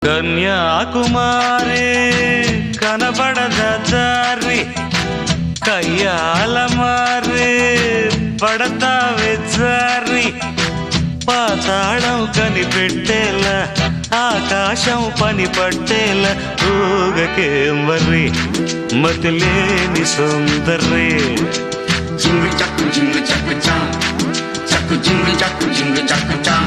కన్యాకుమారి కనబడద దారి కయ్యాల మారి పడతావే జారి పాతాళం కనిపెట్టేలా ఆకాశం పని పట్టేలా ఊగకేం వర్రి మతిలేని సుందరి జింగిల్ చక్కు చా చక్కు జింగిల్ చక్కు చా